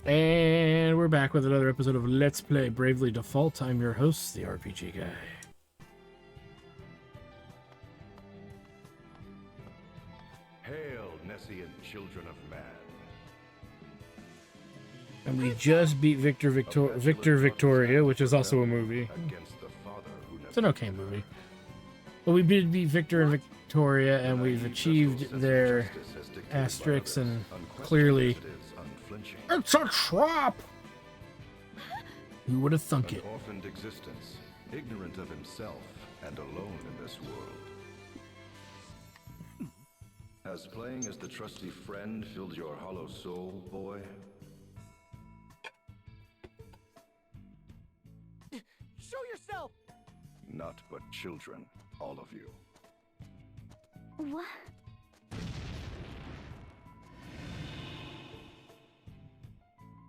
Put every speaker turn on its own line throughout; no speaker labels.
And we're back with another episode of Let's Play Bravely Default. I'm your host, the RPG Guy.
Hail, Nessian children of man.
And we just beat Victor Victoria, which is also a movie. It's an okay movie. But we did beat Victor and Victoria, and we've achieved their asterisks, and clearly it's a trap! Who would have thunk it?
An orphaned existence, ignorant of himself and alone in this world. Has playing as the trusty friend filled your hollow soul, boy?
Show yourself!
Not but children, all of you.
What?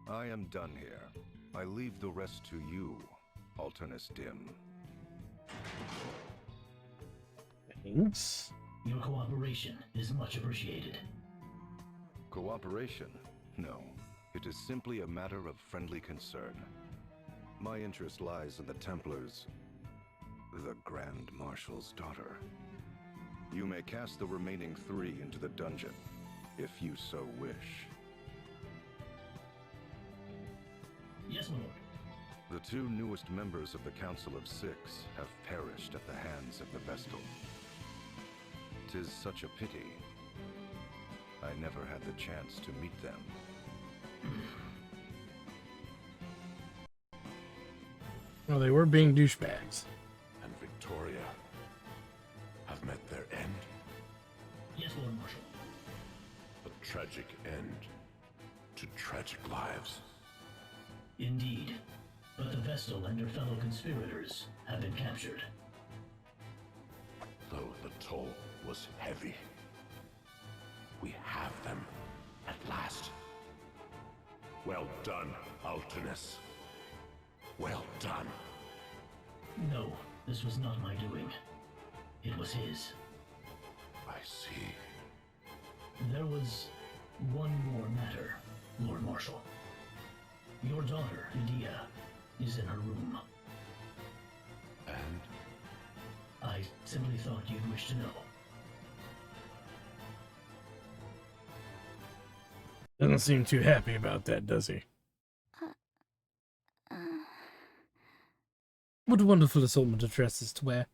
I am done here. I leave the rest to you, Alternus Dim.
Thanks.
Your cooperation is much appreciated.
Cooperation? No. It is simply a matter of friendly concern. My interest lies in the Templars, the Grand Marshal's daughter. You may cast the remaining 3 into the dungeon, if you so wish.
Yes, Lord.
The 2 newest members of the Council of 6 have perished at the hands of the Vestal. 'Tis such a pity. I never had the chance to meet them.
Well, they were being douchebags.
And Victoria have met their end.
Yes, Lord Marshal.
A tragic end to tragic lives.
Indeed. But the Vestal and her fellow conspirators have been captured.
Though the toll was heavy, we have them at last. Well done, Alternus. Well done.
No, this was not my doing. It was his.
I see.
There was one more matter, Lord Marshal. Your daughter, Edea, is in her room.
And
I simply thought you'd wish to know.
Doesn't seem too happy about that, does he? What a wonderful assortment of dresses to wear.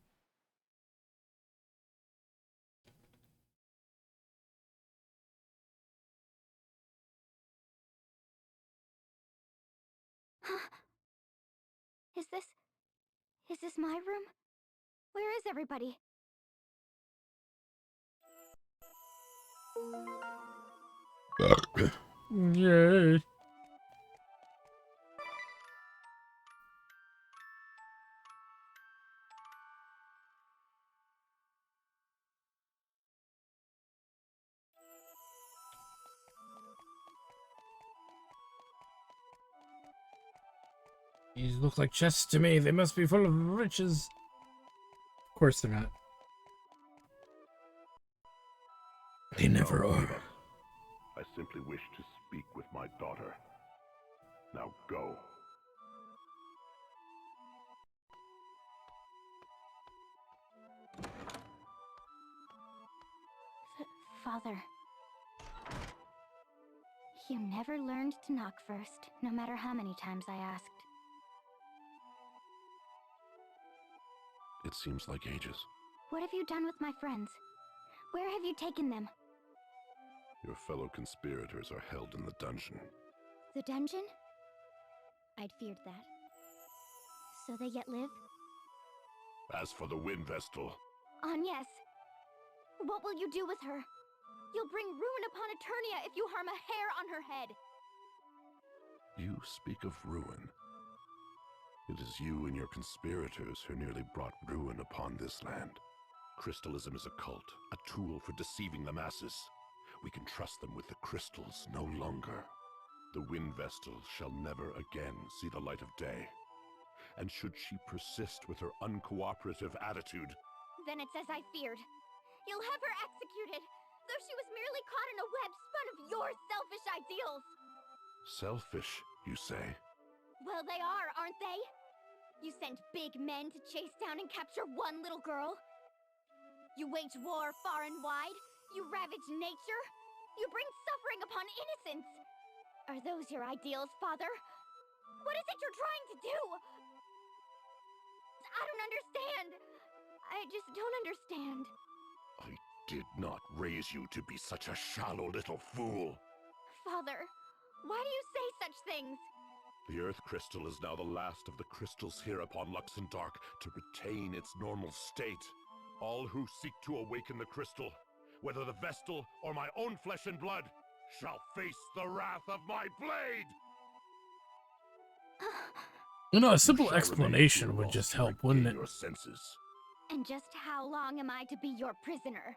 Is this my room? Where is everybody?
Yay. These look like chests to me. They must be full of riches. Of course they're not. They never are.
I simply wish to speak with my daughter. Now go.
Father. You never learned to knock first, no matter how many times I asked.
It seems like ages.
What have you done with my friends? Where have you taken them?
Your fellow conspirators are held in the dungeon.
The dungeon? I'd feared that. So they yet live?
As for the Wind Vestal,
Agnes! What will you do with her? You'll bring ruin upon Eternia if you harm a hair on her head!
you speak of ruin. It is you and your conspirators who nearly brought ruin upon this land. Crystalism is a cult, a tool for deceiving the masses. We can trust them with the crystals no longer. The Wind Vestal shall never again see the light of day. And should she persist with her uncooperative attitude,
Then it's as I feared. You'll have her executed, though she was merely caught in a web spun of your selfish ideals.
Selfish, you say?
Well, they are, aren't they? You sent big men to chase down and capture one little girl. You wage war far and wide. You ravage nature. You bring suffering upon innocence. Are those your ideals, Father? What is it you're trying to do? I don't understand. I just don't understand.
I did not raise you to be such a shallow little fool.
Father, why do you say such things?
The Earth Crystal is now the last of the crystals here upon Luxendark to retain its normal state. All who seek to awaken the crystal, whether the Vestal or my own flesh and blood, shall face the wrath of my blade!
You know, a
You
simple
shall remain
explanation
here
would
whilst
just
you
help, wouldn't
regain
it?
your senses.
And just how long am I to be your prisoner?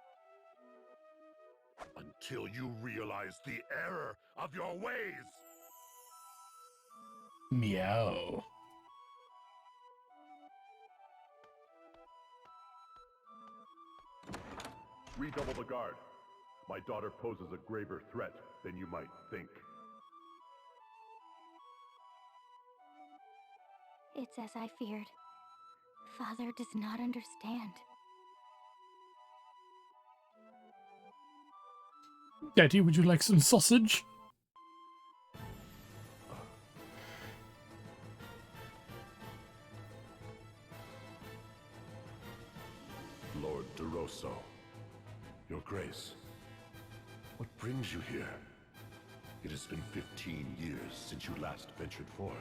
Until you realize the error of your ways!
Meow.
Redouble the guard. My daughter poses a graver threat than you might think.
It's as I feared. Father does not understand.
Daddy, would you like some sausage?
Lord DeRosso, Your Grace, what brings you here? It has been 15 years since you last ventured forth.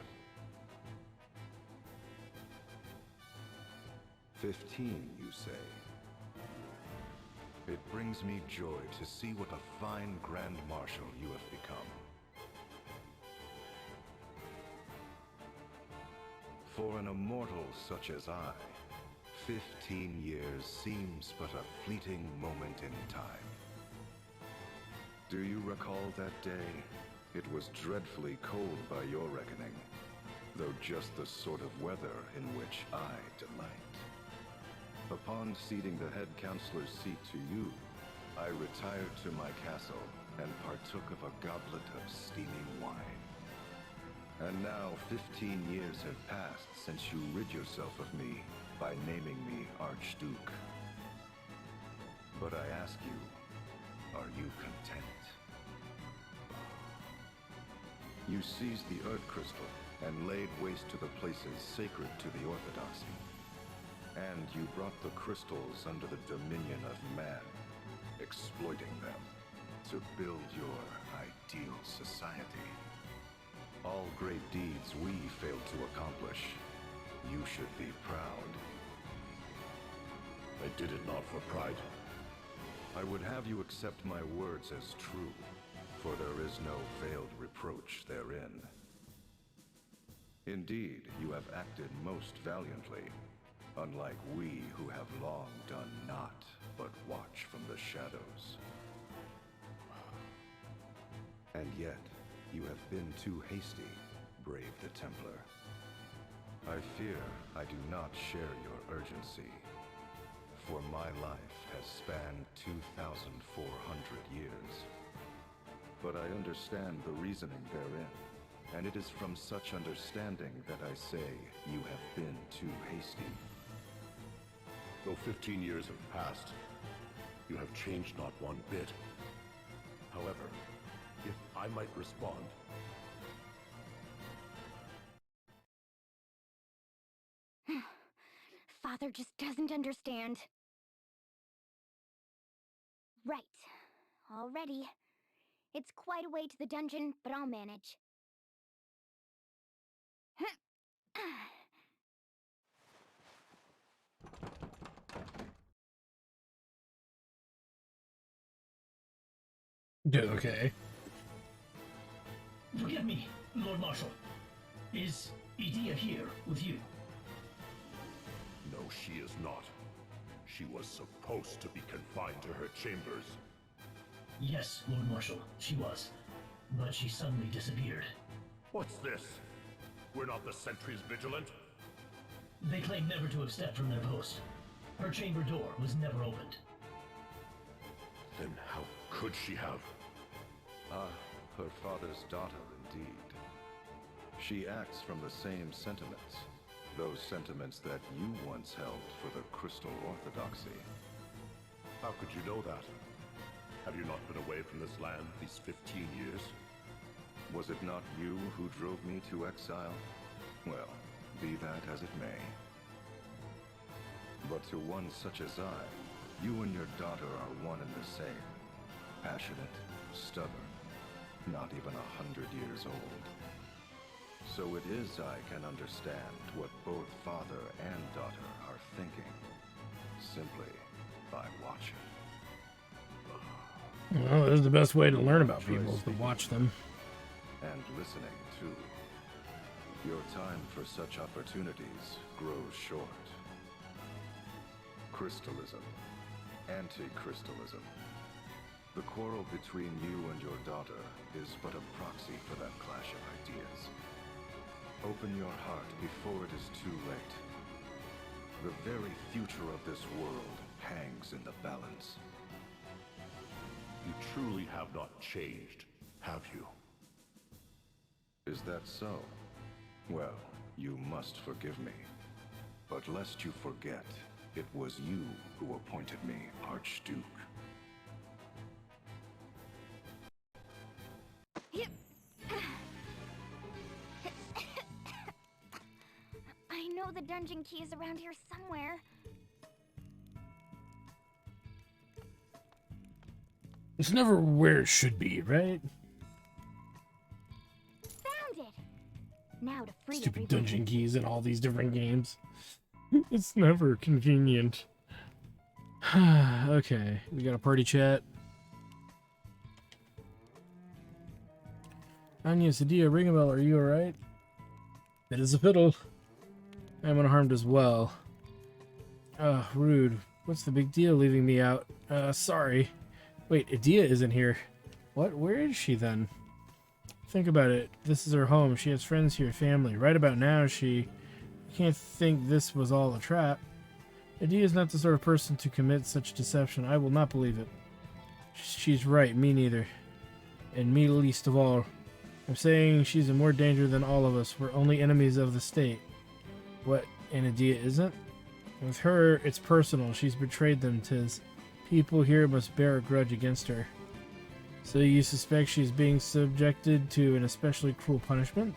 15, you say? It brings me joy to see what a fine Grand Marshal you have become. For an immortal such as I, 15 years seems but a fleeting moment in time. Do you recall that day? It was dreadfully cold by your reckoning, though just the sort of weather in which I delight. Upon ceding the head counselor's seat to you, I retired to my castle and partook of a goblet of steaming wine. And now 15 years have passed since you rid yourself of me by naming me Archduke. But I ask you, are you content? You seized the Earth Crystal and laid waste to the places sacred to the Orthodoxy. And you brought the crystals under the dominion of man, exploiting them to build your ideal society. All great deeds we failed to accomplish. You should be proud.
I did it not for pride.
I would have you accept my words as true, for there is no veiled reproach therein. Indeed, you have acted most valiantly, unlike we who have long done naught but watch from the shadows. And yet, you have been too hasty, brave the Templar. I fear I do not share your urgency, for my life has spanned 2,400 years. But I understand the reasoning therein, and it is from such understanding that I say you have been too hasty.
Though 15 years have passed, you have changed not one bit. However, if I might respond,
Father just doesn't understand. Right. All ready. It's quite a way to the dungeon, but I'll manage.
Okay.
Forgive me, Lord Marshal. Is Edea here with you?
no, she is not. She was supposed to be confined to her chambers.
Yes, Lord Marshal, she was. But she suddenly disappeared.
What's this? We're not the sentries vigilant?
They claim never to have stepped from their post. Her chamber door was never opened.
Then how could she have?
Ah, her father's daughter, indeed. She acts from the same sentiments, those sentiments that you once held for the Crystal Orthodoxy.
How could you know that? Have you not been away from this land these 15 years?
Was it not you who drove me to exile? Well, be that as it may. But to one such as I, you and your daughter are one and the same. Passionate, stubborn, not even 100 years old. So it is I can understand what both father and daughter are thinking, simply by watching.
Well, that's the best way to learn about people, is to watch them.
And listening, too. Your time for such opportunities grows short. Crystalism. Anti-crystalism. The quarrel between you and your daughter is but a proxy for that clash of ideas. Open your heart before it is too late. The very future of this world hangs in the balance.
You truly have not changed, have you?
Is that so? Well, you must forgive me. But lest you forget, it was you who appointed me Archduke.
I know the dungeon key is around here somewhere.
It's never where it should be, right?
Found it! Now to free
Stupid
everybody.
dungeon keys in all these different games. It's never convenient. Okay, we got a party chat. Anya, Sadia, ring a bell, are you alright? It is a fiddle. I'm unharmed as well. Rude. What's the big deal leaving me out? Sorry. Wait, Adia isn't here. What? Where is she then? Think about it. This is her home. She has friends here, family. Right about now, she can't think this was all a trap. Adia is not the sort of person to commit such deception. I will not believe it. She's right. Me neither. And me least of all. I'm saying she's in more danger than all of us. We're only enemies of the state. What? And Adia isn't? With her, it's personal. She's betrayed them, 'tis. People here must bear a grudge against her. So you suspect she's being subjected to an especially cruel punishment?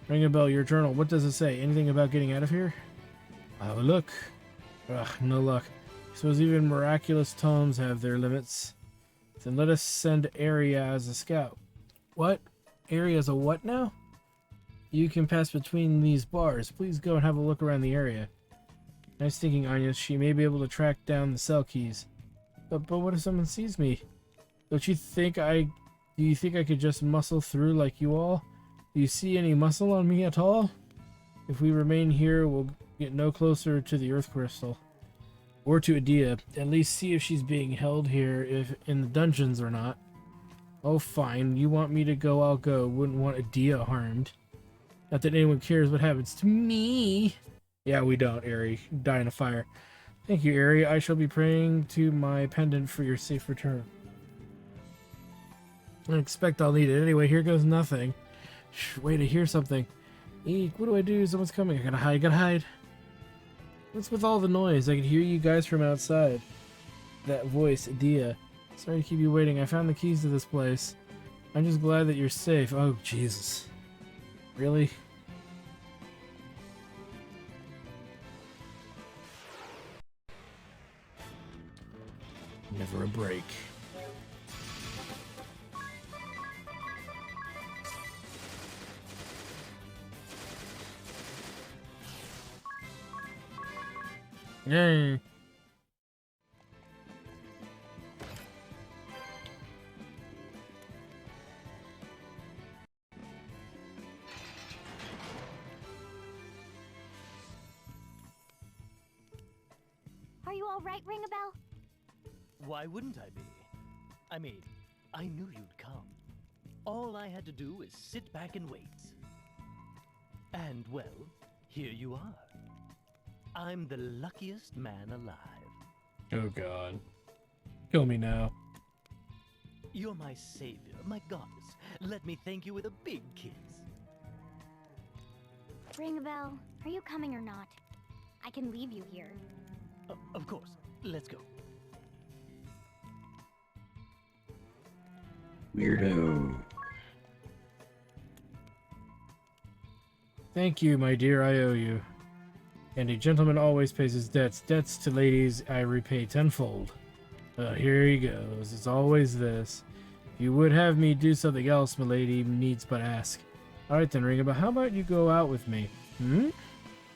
Ring a bell, your journal. What does it say? Anything about getting out of here? I'll have a look. Ugh, no luck. Suppose even miraculous tomes have their limits. Then let us send Aria as a scout. What? Area as a what now? You can pass between these bars. Please go and have a look around the area. Nice thinking, Anya. She may be able to track down the cell keys. But what if someone sees me? Don't you think do you think I could just muscle through like you all? Do you see any muscle on me at all? If we remain here, we'll get no closer to the Earth Crystal. Or to Adia. At least see if she's being held here, if in the dungeons or not. Oh, fine. You want me to go, I'll go. Wouldn't want Adia harmed. Not that anyone cares what happens to me. Yeah, we don't, Ari. Die in a fire. Thank you, Ari. I shall be praying to my pendant for your safe return. I expect I'll need it. Anyway, here goes nothing. Shh, wait, I hear something. Eek, what do I do? Someone's coming. I gotta hide. What's with all the noise? I can hear you guys from outside. That voice, Adia. Sorry to keep you waiting. I found the keys to this place. I'm just glad that you're safe. Oh, Jesus. Really? Never a break. Yay.
Are you all right, Ring a Bell?
Why wouldn't I be? I mean, I knew you'd come. All I had to do is sit back and wait. And, well, here you are. I'm the luckiest man alive.
Oh, God. Kill me now.
You're my savior, my goddess. let me thank you with a big kiss.
Ring a bell. Are you coming or not? I can leave you here.
Of course. Let's go.
Weirdo.
Thank you, my dear, I owe you. And a gentleman always pays his debts. Debts to ladies I repay tenfold. Here he goes. It's always this. If you would have me do something else, milady needs but ask. Alright then, Ring, but how about you go out with me?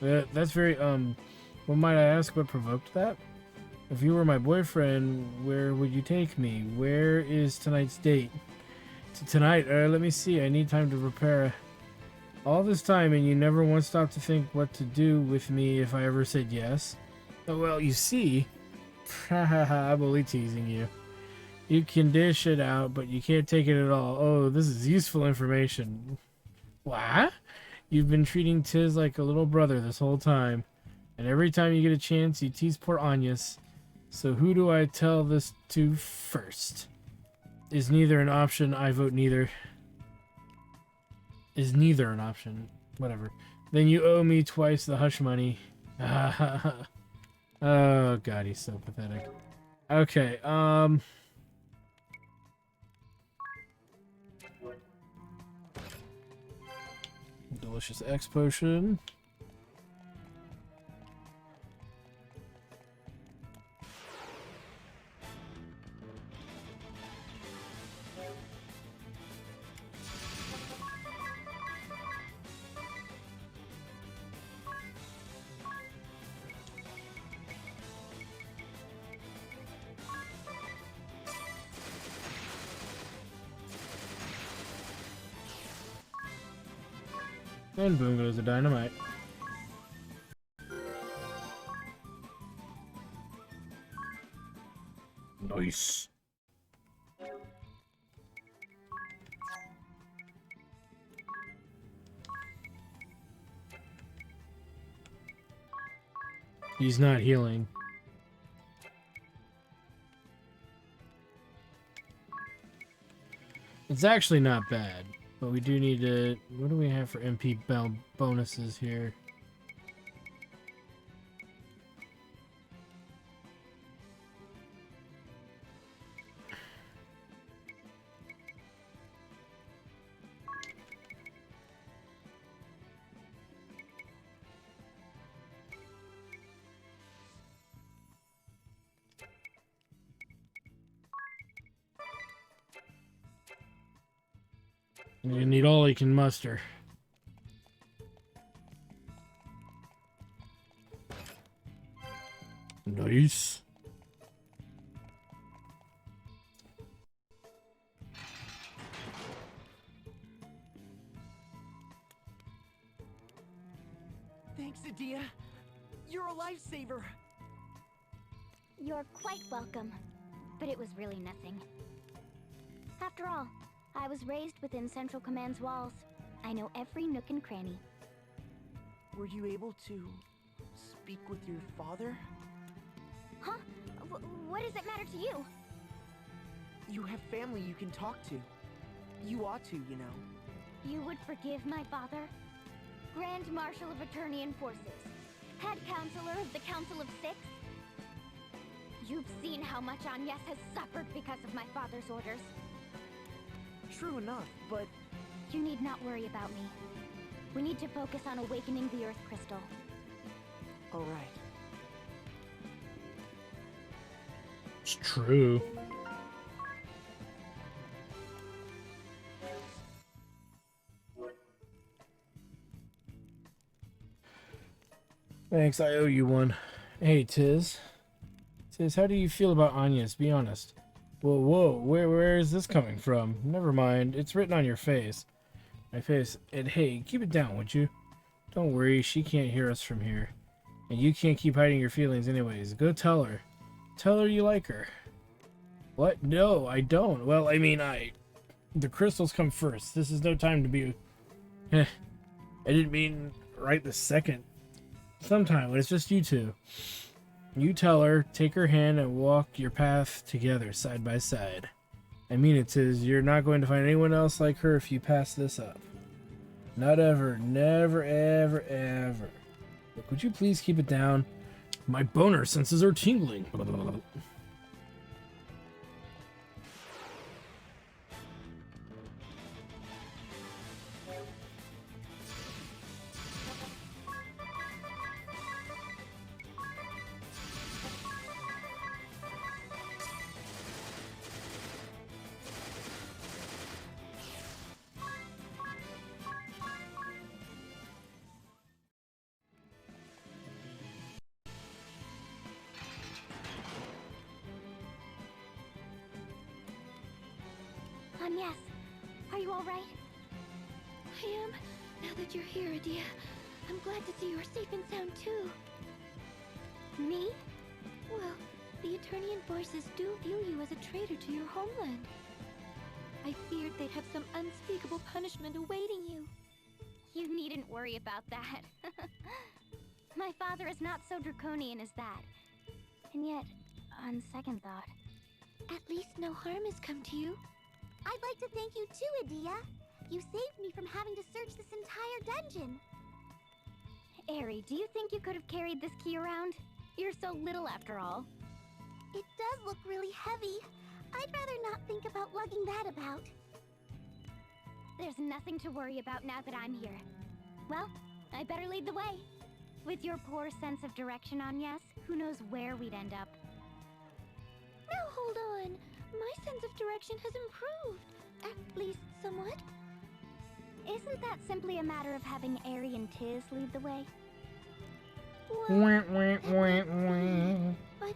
That's very, what might I ask what provoked that? If you were my boyfriend, where would you take me? Where is tonight's date? Tonight, let me see, I need time to prepare. All this time and you never once stopped to think what to do with me if I ever said yes? Oh, well, you see, I'm only teasing you. You can dish it out, but you can't take it at all. Oh, this is useful information. What? You've been treating Tiz like a little brother this whole time. And every time you get a chance, you tease poor Agnes. So who do I tell this to first? Is neither an option, I vote neither. Is neither an option. Whatever. Then you owe me twice the hush money. Oh, God, he's so pathetic. Okay, delicious X potion. And boom goes the dynamite. Nice. He's not healing. It's actually not bad. But we do need to... What do we have for MP bonuses here? You need all you can muster. Nice.
Thanks, Adia. You're a lifesaver.
You're quite welcome. But it was really nothing. After all, I was raised within Central Command's walls. I know every nook and cranny.
Were you able to speak with your father?
Huh? What does it matter to you?
You have family you can talk to. You ought to, you know.
You would forgive my father? Grand Marshal of Eternian Forces. Head Counselor of the Council of Six? You've seen how much Agnes has suffered because of my father's orders.
True enough, but...
You need not worry about me. We need to focus on awakening the Earth Crystal.
All right.
It's true. Thanks, I owe you one. Hey, Tiz. Tiz, how do you feel about Agnes? Be honest. Whoa, where is this coming from? Never mind, it's written on your face. My face. And hey, keep it down, would you? Don't worry, she can't hear us from here. And you can't keep hiding your feelings anyways. Go tell her. Tell her you like her. What? No, I don't. Well, I mean, the crystals come first. This is no time to be... I didn't mean right this second. Sometime, when it's just you two. You tell her, take her hand, and walk your path together, side by side. I mean it, Tiz. You're not going to find anyone else like her if you pass this up. Not ever. Never, ever, ever. Look, would you please keep it down? My boner senses are tingling.
Yes. Are you all right? I am. Now that you're here, Adia, I'm glad to see you're safe and sound too. Me? Well, the Eternian forces do view you as a traitor to your homeland. I feared they'd have some unspeakable punishment awaiting you. You needn't worry about that. My father is not so draconian as that. And yet, on second thought, at least no harm has come to you.
I'd like to thank you too, Adia. You saved me from having to search this entire dungeon.
Eri, do you think you could have carried this key around? You're so little after all.
It does look really heavy. I'd rather not think about lugging that about.
There's nothing to worry about now that I'm here. Well, I better lead the way. With your poor sense of direction, Agnes, who knows where we'd end up.
Now hold on. My sense of direction has improved. At least somewhat.
Isn't that simply a matter of having Eri and Tiz lead the way?
Wah, wah, wah, wah.
But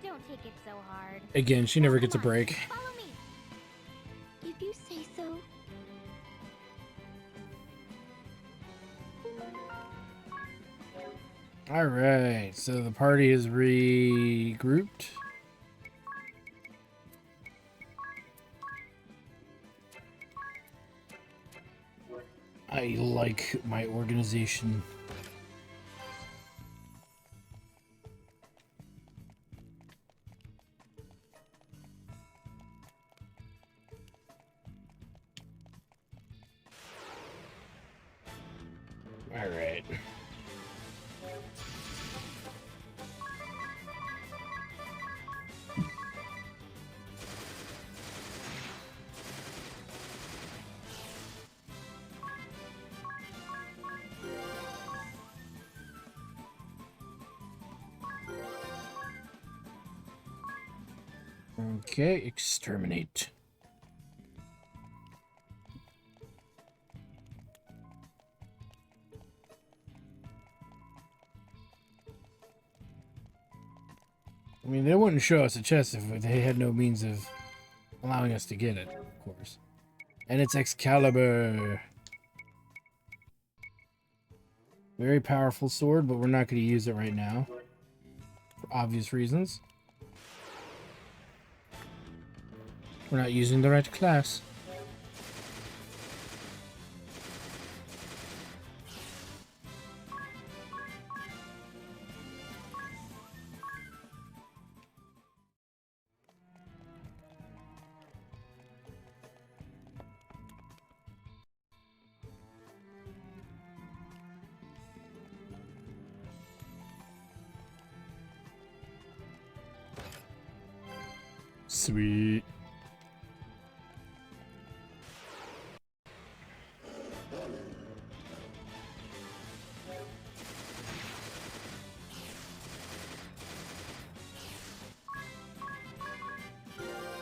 Don't take it so hard.
Again, she never gets a
Come on,
break.
Follow me.
if you say so.
Alright, so the party is regrouped. I like my organization. Alright. Okay, exterminate. I mean, they wouldn't show us a chest if they had no means of allowing us to get it, of course. And it's Excalibur. Very powerful sword, but we're not going to use it right now. For obvious reasons. We're not using the right class. Sweet.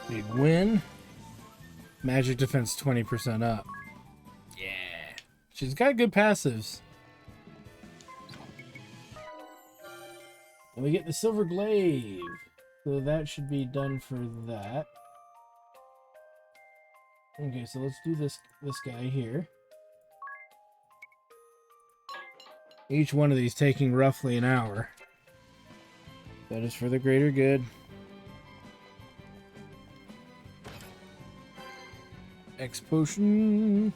Big win. Magic defense 20% up. Yeah. She's got good passives. And we get the silver glaive. So that should be done for that. Okay, so let's do this guy here. Each one of these taking roughly an hour. That is for the greater good. X potion.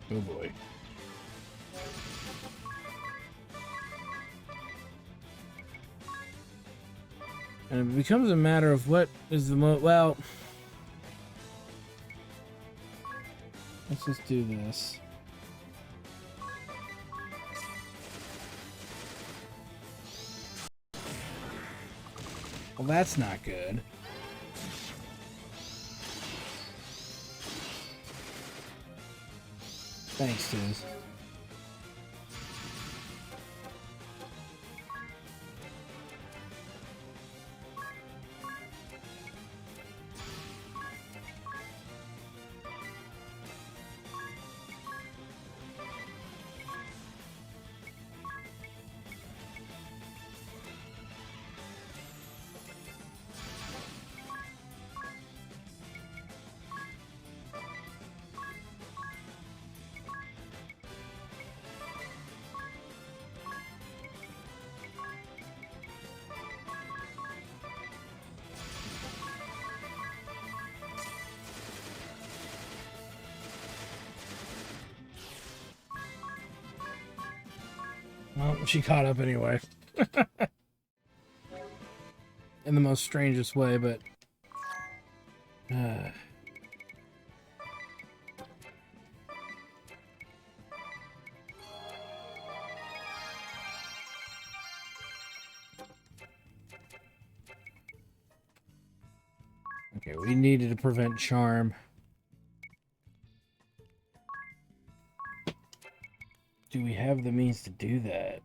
Oh boy. And it becomes a matter of what is the well, let's just do this. Well, that's not good. Thanks, Tiz. Well, she caught up anyway. In the most strangest way, but... Okay, we needed to prevent charm. Do we have the means to do that?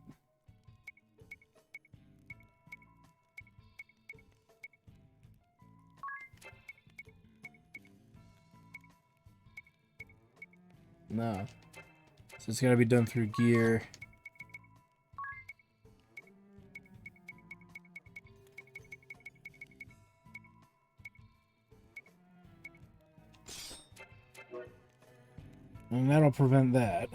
No. So it's gotta be done through gear. And that'll prevent that.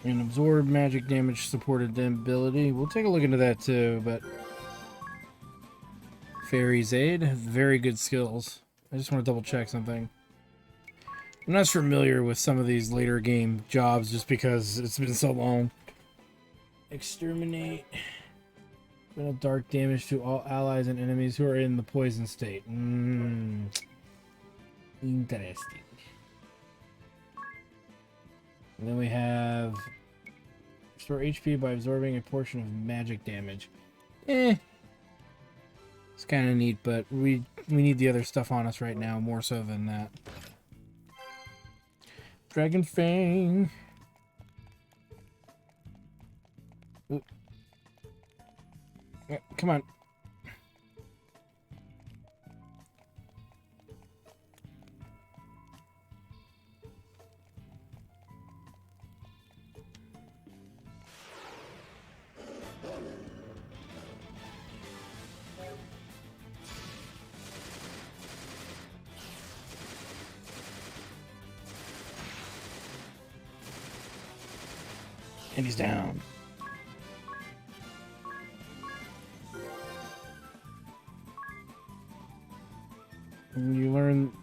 And absorb magic damage supported ability. We'll take a look into that too, but... Fairy's Aid, very good skills. I just want to double check something. I'm not familiar with some of these later game jobs just because it's been so long. Exterminate. Deal dark damage to all allies and enemies who are in the poison state. Interesting. And then we have restore HP by absorbing a portion of magic damage. It's kind of neat, but we need the other stuff on us right now more so than that. Dragon Fang. Ooh. Yeah, come on. And he's down. And you learn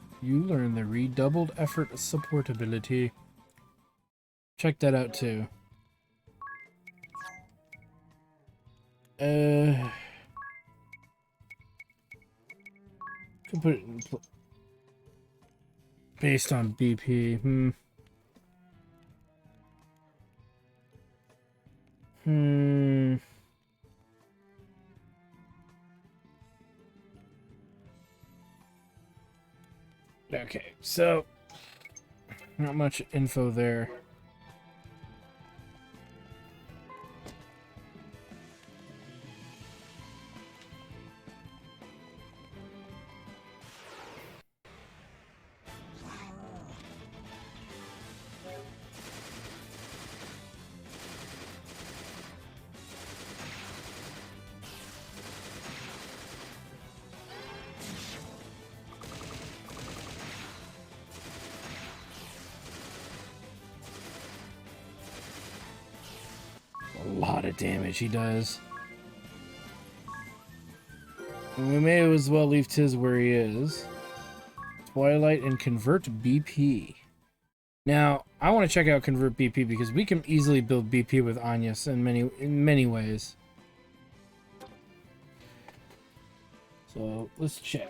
the redoubled effort support ability. Check that out too. Could put it in based on BP. Okay, so not much info there. lot of damage he does. And we may as well leave Tiz where he is. Twilight and convert BP. Now, I want to check out convert BP because we can easily build BP with Anyas in many ways. So let's check.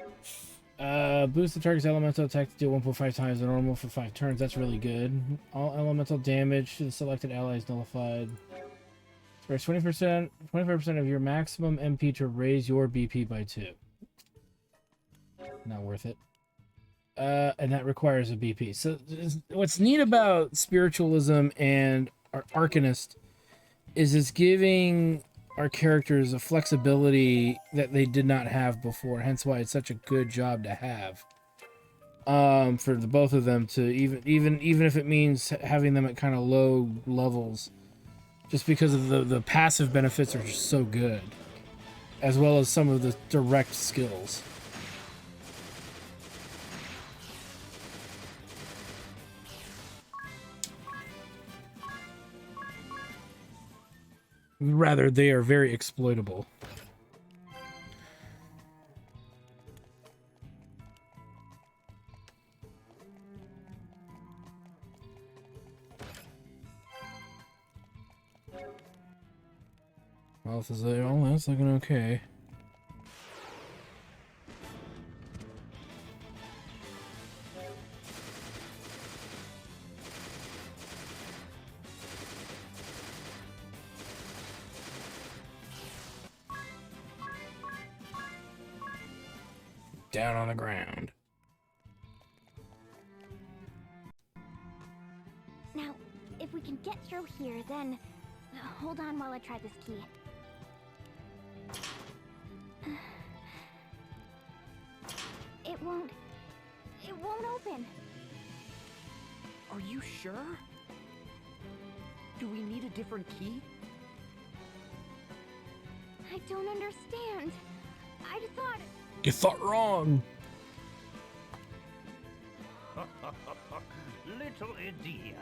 Boost the target's elemental attack to deal 1.5 times the normal for 5 turns. That's really good. All elemental damage to the selected ally is nullified. Spends 25% of your maximum MP to raise your BP by 2. Not worth it. And that requires a BP. So what's neat about spiritualism and Arcanist is it's giving our characters a flexibility that they did not have before, hence why it's such a good job to have. For the both of them to even if it means having them at kind of low levels, just because of the passive benefits are just so good, as well as some of the direct skills. Rather, they are very exploitable. Well, that's looking okay. Down on the ground.
Now, if we can get through here, then... Hold on while I try this key. It won't open.
Are you sure? Do we need a different key?
I don't understand. I thought...
You thought wrong.
Little Edea,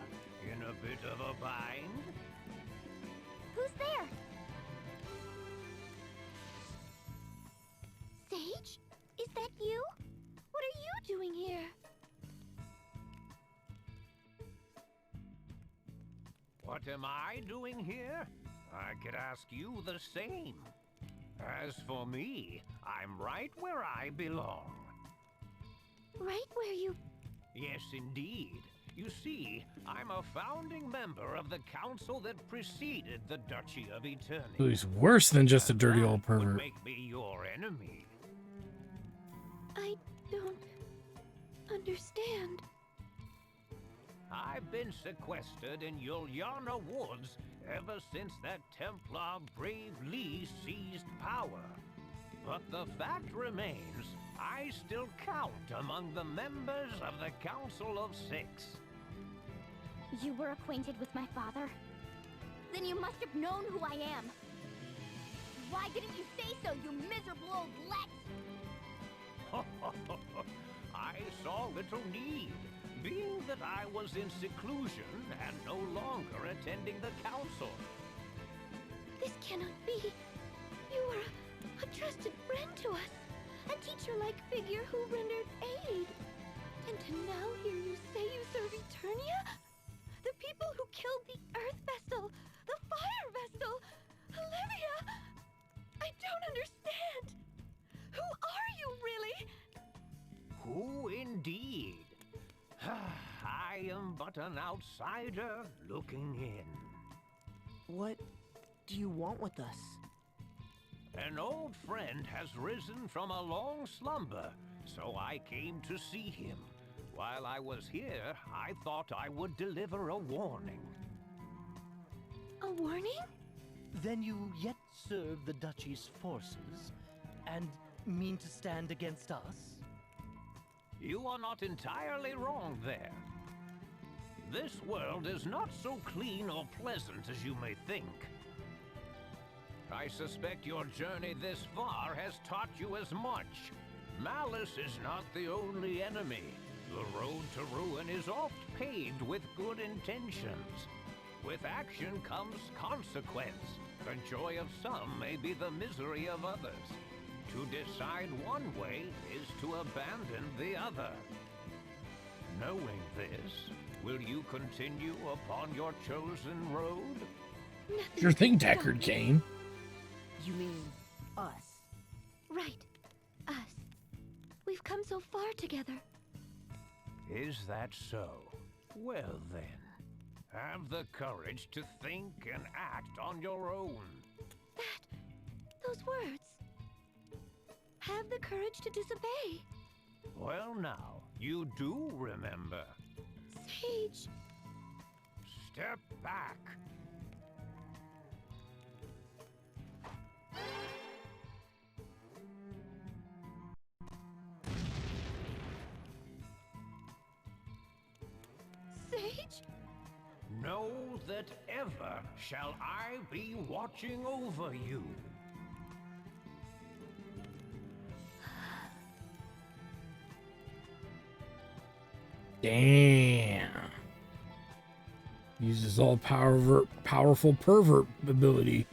in a bit of a bind?
Who's there? Sage? Is that you? What are you doing here?
What am I doing here? I could ask you the same. As for me, I'm right where I belong.
Right where you...
Yes, indeed. You see, I'm a founding member of the council that preceded the Duchy of Eternia.
So he's worse than just a
And
dirty
that
old
would
pervert.
make me your enemy.
I don't understand.
I've been sequestered in Yuliana Woods ever since that Templar Brave Lee seized power. But the fact remains, I still count among the members of the Council of Six.
You were acquainted with my father? Then you must have known who I am. Why didn't you say so, you miserable old let?
I saw little need, being that I was in seclusion and no longer attending the council.
This cannot be. You were a trusted friend to us. A teacher-like figure who rendered aid. And to now hear you say you serve Eternia? The people who killed the Earth Vestal, the Fire Vestal, Olivia! I don't understand. Who are you, really?
Who indeed? I am but an outsider looking in.
What do you want with us?
An old friend has risen from a long slumber, so I came to see him. While I was here, I thought I would deliver a warning.
A warning?
Then you yet serve the Duchy's forces, and mean to stand against us?
You are not entirely wrong there. This world is not so clean or pleasant as you may think. I suspect your journey this far has taught you as much. Malice is not the only enemy. The road to ruin is oft paved with good intentions. With action comes consequence,
The joy of some may be the misery of others. To decide one way is to abandon the other. Knowing this, will you continue upon your chosen road?
Nothing
Sure thing,
can stop
Deckard
me.
Cain.
You mean us?
Right. Us. We've come so far together.
Is that so? Well then, have the courage to think and act on your own.
Those words. Have the courage to disobey.
Well now, you do remember.
Sage.
Step back.
Sage?
Know that ever shall I be watching over you.
Damn. Uses all powerful pervert ability.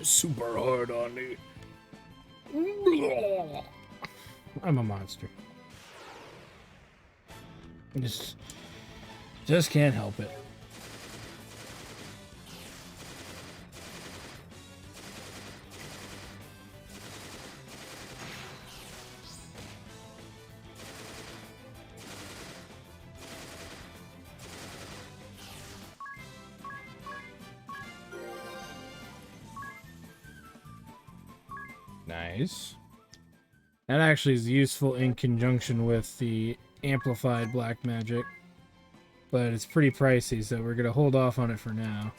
Super hard on me. I'm a monster. Just can't help it. Nice. That actually is useful in conjunction with the amplified black magic, but it's pretty pricey, so we're gonna hold off on it for now.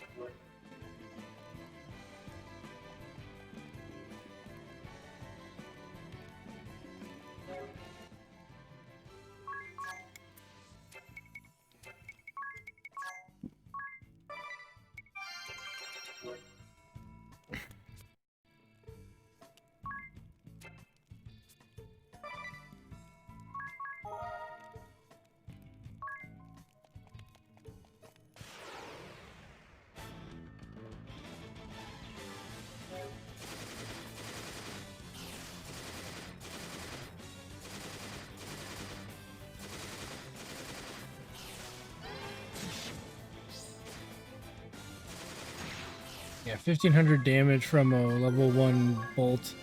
Yeah, 1500 damage from a level 1 bolt.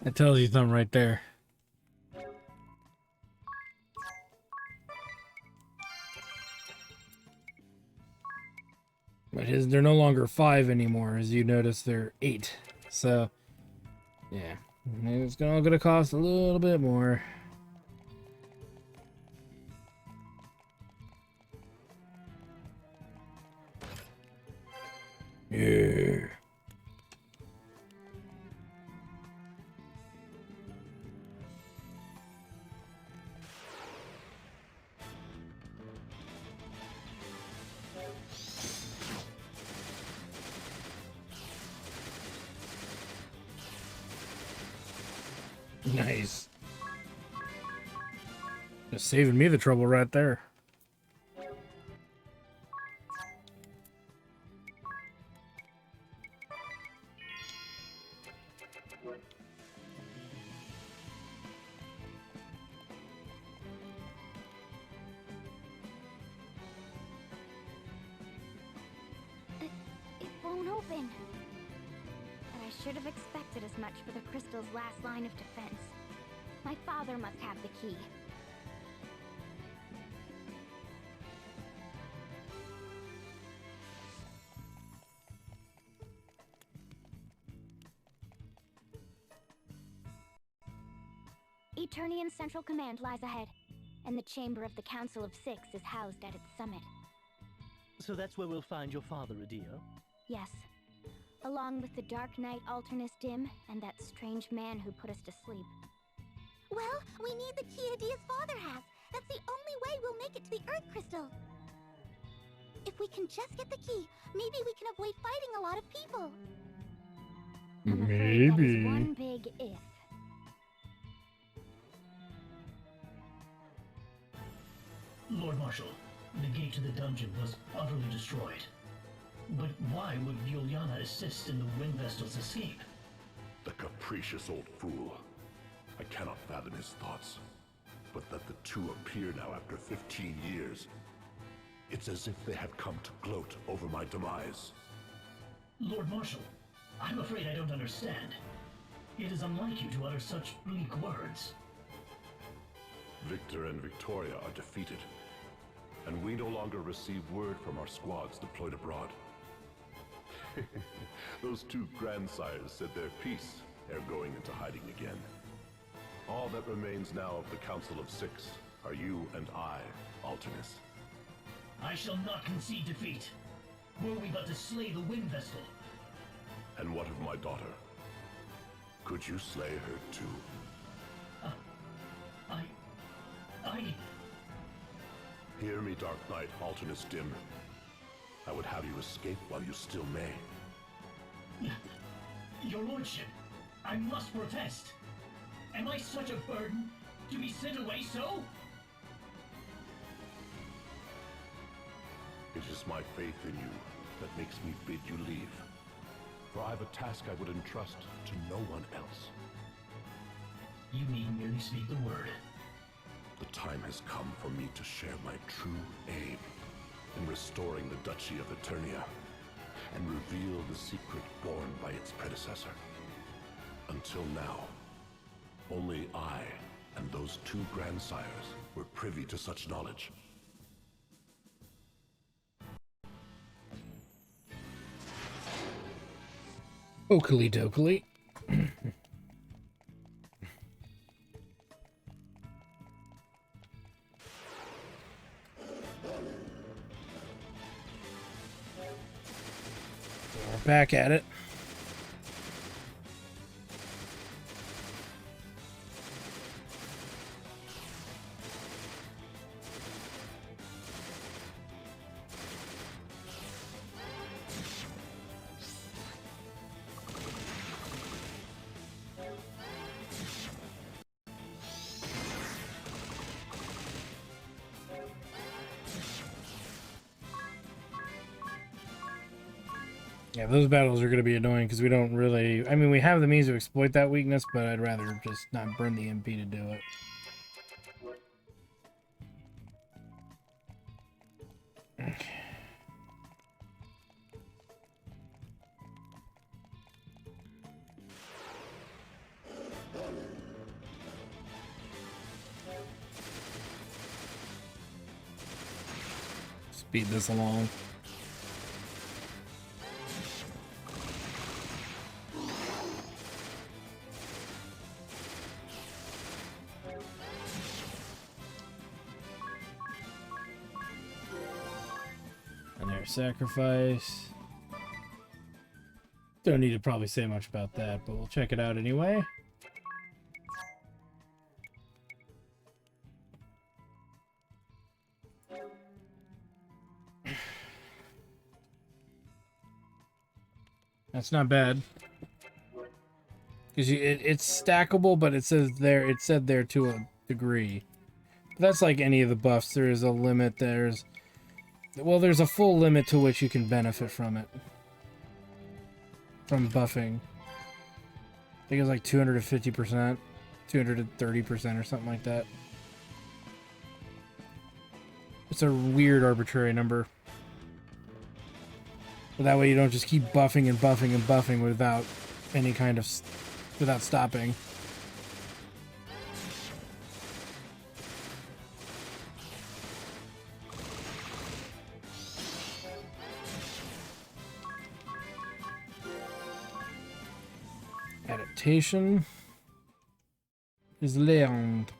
That tells you something right there. But they're no longer 5 anymore, as you notice they're 8. So, yeah, it's all gonna cost a little bit more. Yeah. Nice. Just saving me the trouble right there.
It won't open. But I should have expected as much for the crystal's last line of defense. My father must have the key. Eternian Central Command lies ahead, and the chamber of the Council of Six is housed at its summit.
So that's where we'll find your father, Adia?
Yes. Along with the Dark Knight Alternus Dim and that strange man who put us to sleep.
Well, we need the key Adia's father has. That's the only way we'll make it to the Earth Crystal. If we can just get the key, maybe we can avoid fighting a lot of people.
I'm afraid that is
Maybe.
one big if.
Lord Marshal, the gate to the dungeon was utterly destroyed. But why would Juliana assist in the Wind Vestal's escape?
The capricious old fool. I cannot fathom his thoughts. But that the two appear now after 15 years. It's as if they had come to gloat over my demise.
Lord Marshal, I'm afraid I don't understand. It is unlike you to utter such bleak words.
Victor and Victoria are defeated, and we no longer receive word from our squads deployed abroad. Those two grandsires said their piece ere going into hiding again. All that remains now of the Council of Six are you and I, Alternus.
I shall not concede defeat. Were we but to slay the Wind Vestal.
And what of my daughter? Could you slay her too?
I...
Hear me, Dark Knight, Alternus Dim. I would have you escape while you still may.
Your Lordship, I must protest. Am I such a burden to be sent away so?
It is my faith in you that makes me bid you leave. For I have a task I would entrust to no one else.
You need merely speak the word.
The time has come for me to share my true aim in restoring the Duchy of Eternia and reveal the secret born by its predecessor. Until now, only I and those two grandsires were privy to such knowledge.
Oakley dokley. We're back at it. Yeah, those battles are going to be annoying because we don't really... I mean, we have the means to exploit that weakness, but I'd rather just not burn the MP to do it. Okay. Speed this along. Sacrifice. Don't need to probably say much about that, but we'll check it out anyway. That's not bad. Because it's stackable, but it said there to a degree. But that's like any of the buffs. There is a limit. There's a full limit to which you can benefit from it. From buffing. I think it's like 250%, 230% or something like that. It's a weird arbitrary number. But that way you don't just keep buffing and buffing and buffing without any kind of... without stopping. Adaptation is learned.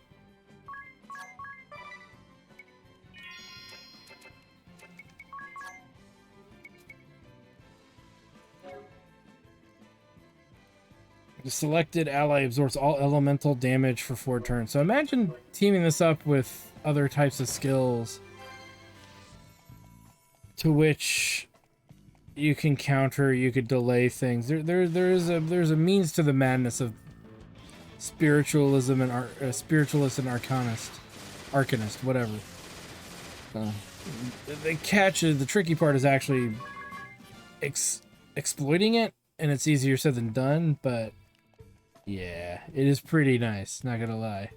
The selected ally absorbs all elemental damage for 4 turns. So imagine teaming this up with other types of skills to which you can counter, you could delay things. There's a means to the madness of spiritualism and spiritualist and arcanist, whatever. The tricky part is actually exploiting it, and it's easier said than done, but yeah, it is pretty nice, not gonna lie.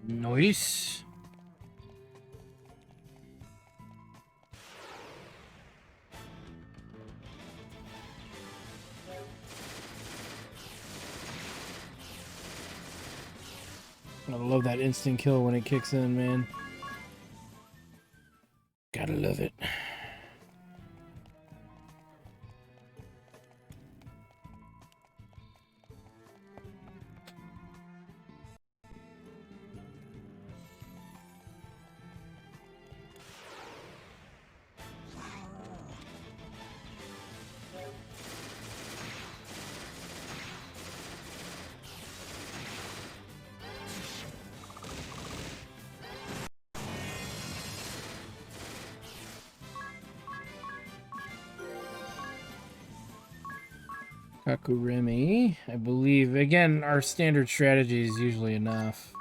Nice. I love that instant kill when it kicks in, man. Gotta love it. Kakuremi, I believe. Again, our standard strategy is usually enough.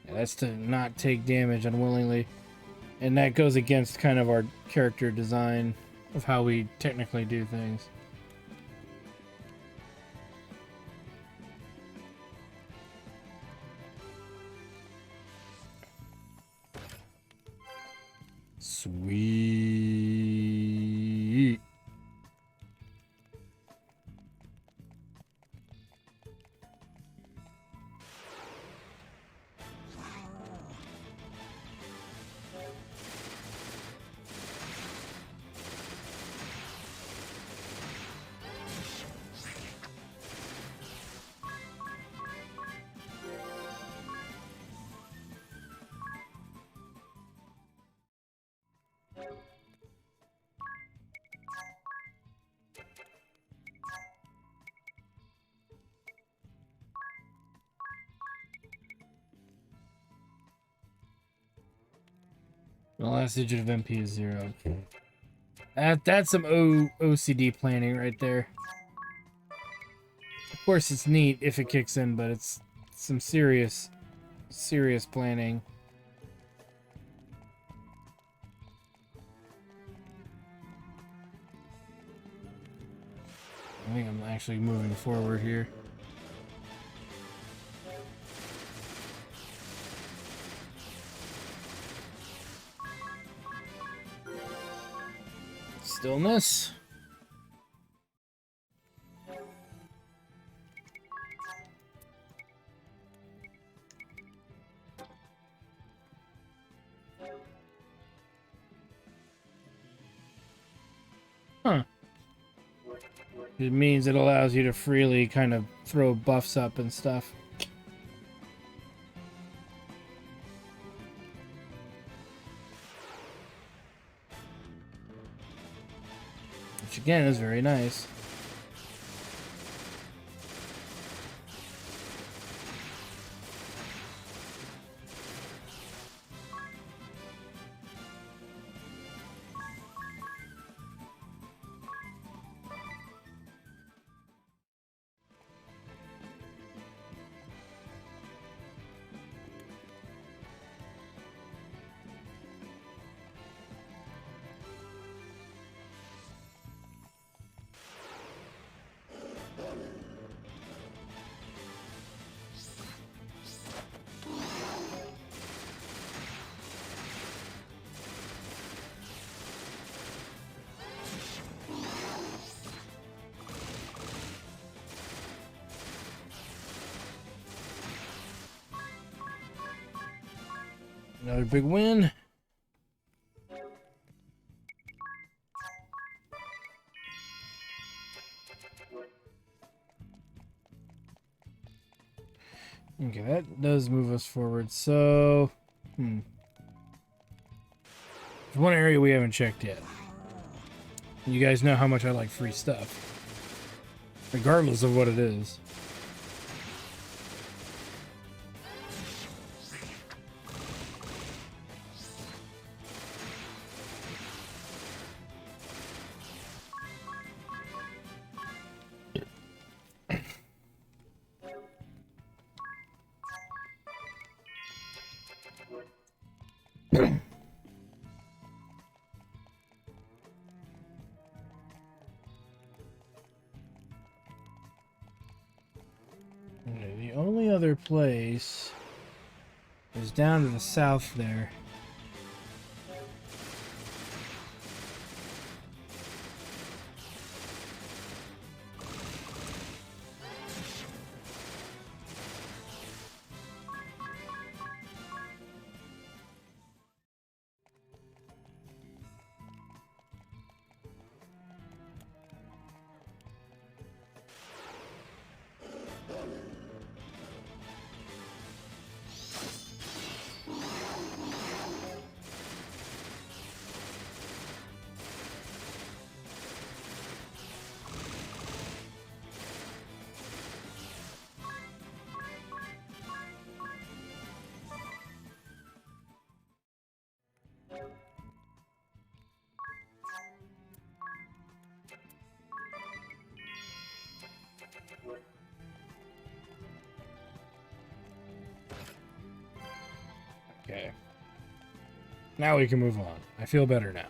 Yeah, that's to not take damage unwillingly. And that goes against kind of our character design of how we technically do things. Sweet. The last digit of MP is 0. That's some OCD planning right there. Of course, it's neat if it kicks in, but it's some serious planning. I think I'm actually moving forward here. Stillness. Huh. It means it allows you to freely kind of throw buffs up and stuff. Which again is very nice. Another big win. Okay, that does move us forward. So, there's one area we haven't checked yet. You guys know how much I like free stuff, regardless of what it is. Okay, the only other place is down to the south there. Okay. Now we can move on. I feel better now.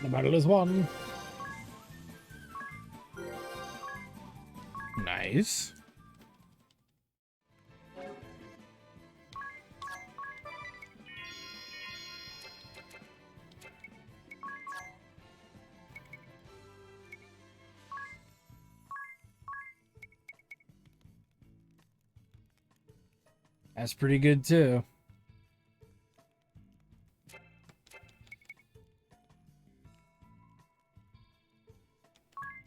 The battle is won. Nice. That's pretty good too.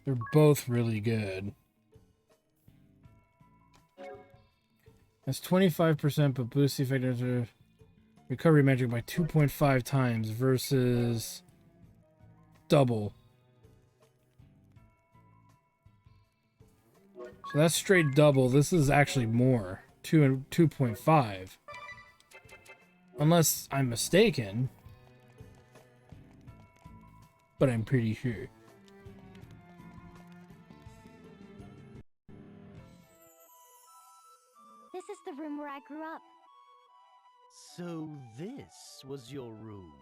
They're both really good. That's 25%, but boosts the effectiveness of recovery magic by 2.5 times versus double. So that's straight double. This is actually more. 2 and 2.5. Unless I'm mistaken. But I'm pretty sure.
This is the room where I grew up.
So this was your room.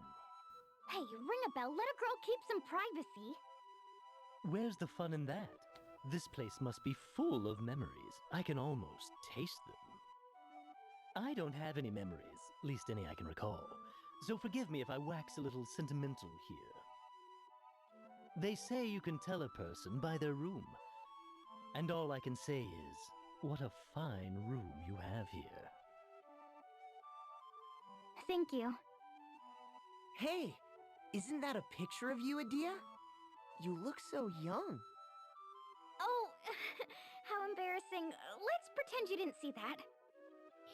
Hey, ring a bell. Let a girl keep some privacy.
Where's the fun in that? This place must be full of memories. I can almost taste them. I don't have any memories, least any I can recall. So forgive me if I wax a little sentimental here. They say you can tell a person by their room. And all I can say is, what a fine room you have here.
Thank you.
Hey, isn't that a picture of you, Adia? You look so young.
Oh, how embarrassing. Let's pretend you didn't see that.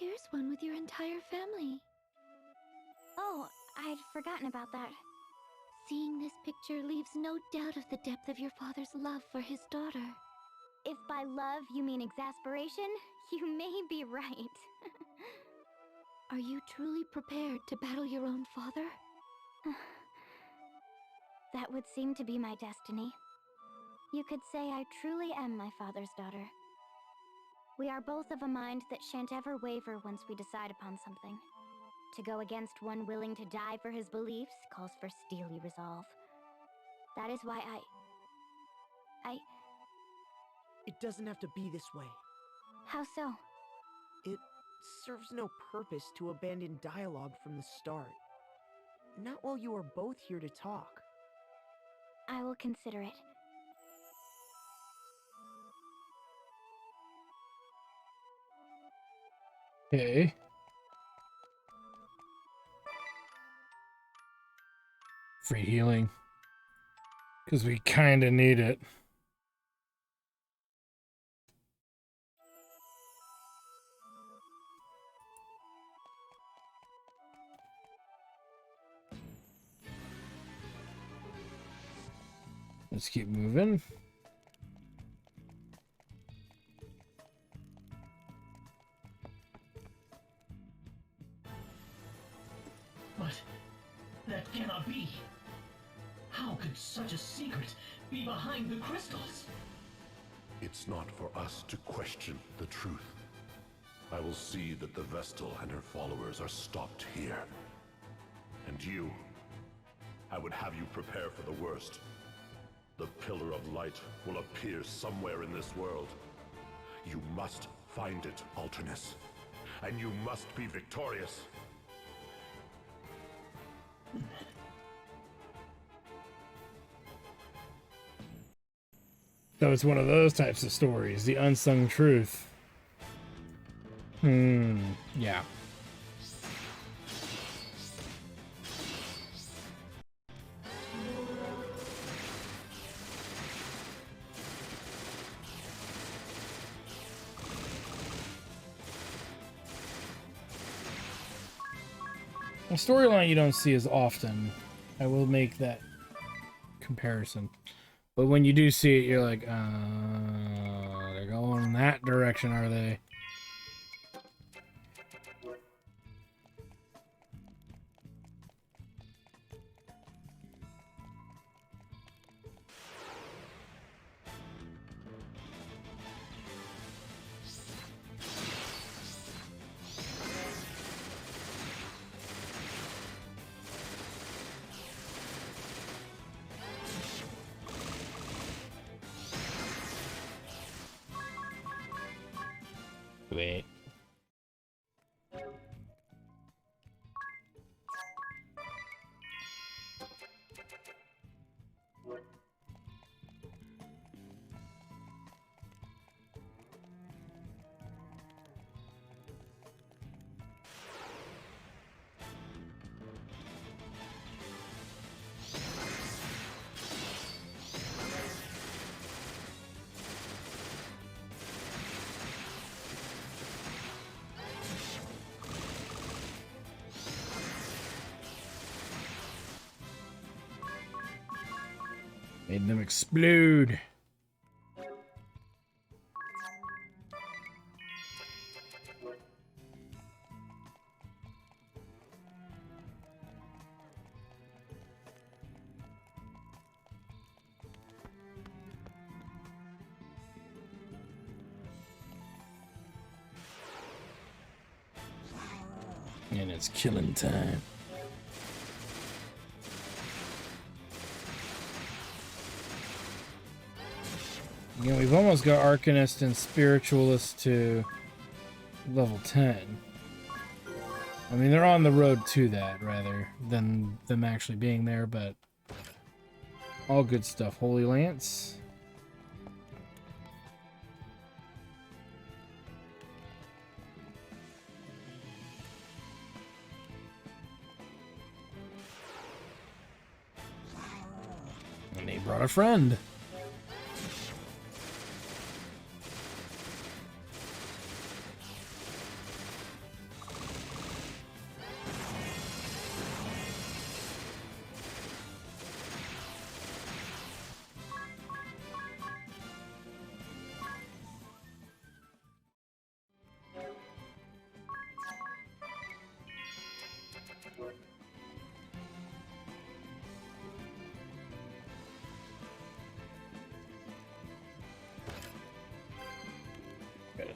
Here's one with your entire family.
Oh, I'd forgotten about that.
Seeing this picture leaves no doubt of the depth of your father's love for his daughter.
If by love you mean exasperation, you may be right.
Are you truly prepared to battle your own father?
That would seem to be my destiny. You could say I truly am my father's daughter. We are both of a mind that shan't ever waver once we decide upon something. To go against one willing to die for his beliefs calls for steely resolve. That is why
It doesn't have to be this way.
How so?
It serves no purpose to abandon dialogue from the start. Not while you are both here to talk.
I will consider it.
Okay. Free healing. Because we kind of need it. Let's keep moving.
But that cannot be. How could such a secret be behind the crystals?
It's not for us to question the truth. I will see that the Vestal and her followers are stopped here. And you, I would have you prepare for the worst. The Pillar of Light will appear somewhere in this world. You must find it, Alternus. And you must be victorious.
So it's one of those types of stories, the unsung truth. Yeah. A storyline you don't see as often. I will make that comparison. But when you do see it, you're like, they're going in that direction, are they? Wait. Made them explode. And it's killing time. You know, we've almost got Arcanist and Spiritualist to level 10. I mean, they're on the road to that, rather than them actually being there, but all good stuff. Holy Lance. And they brought a friend.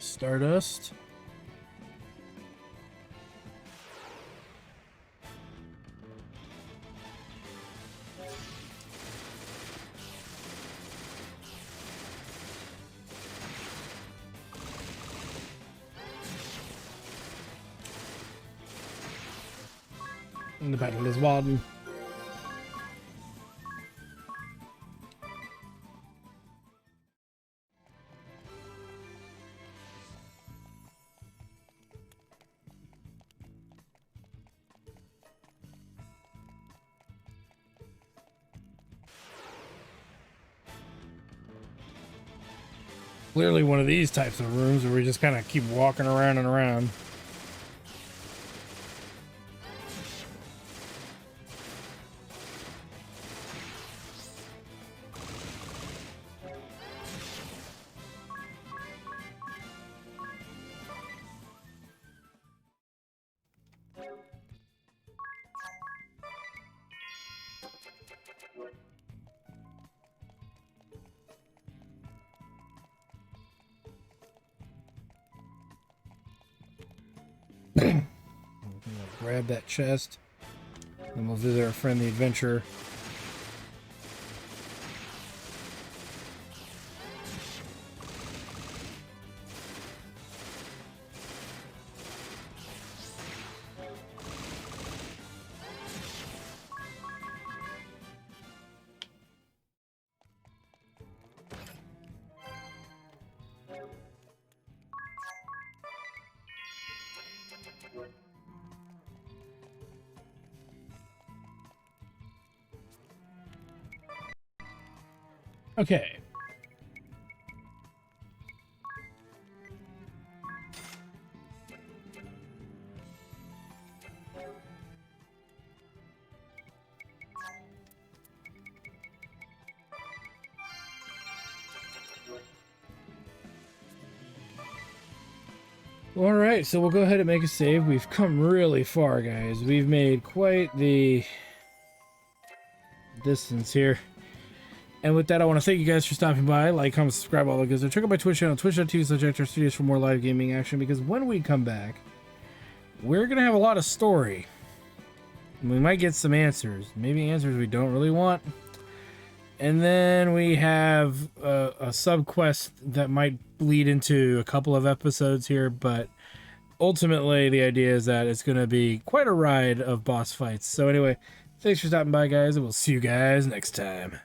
Stardust. And the battle is won. Clearly one of these types of rooms where we just kind of keep walking around and around. Grab that chest, and we'll visit our friend the adventurer. Okay. All right, so we'll go ahead and make a save. We've come really far, guys. We've made quite the distance here. And with that, I want to thank you guys for stopping by. Like, comment, subscribe, all that good stuff. Check out my Twitch channel, twitch.tv/HectorStudios for more live gaming action, because when we come back, we're going to have a lot of story. We might get some answers. Maybe answers we don't really want. And then we have a sub-quest that might bleed into a couple of episodes here, but ultimately the idea is that it's going to be quite a ride of boss fights. So anyway, thanks for stopping by, guys, and we'll see you guys next time.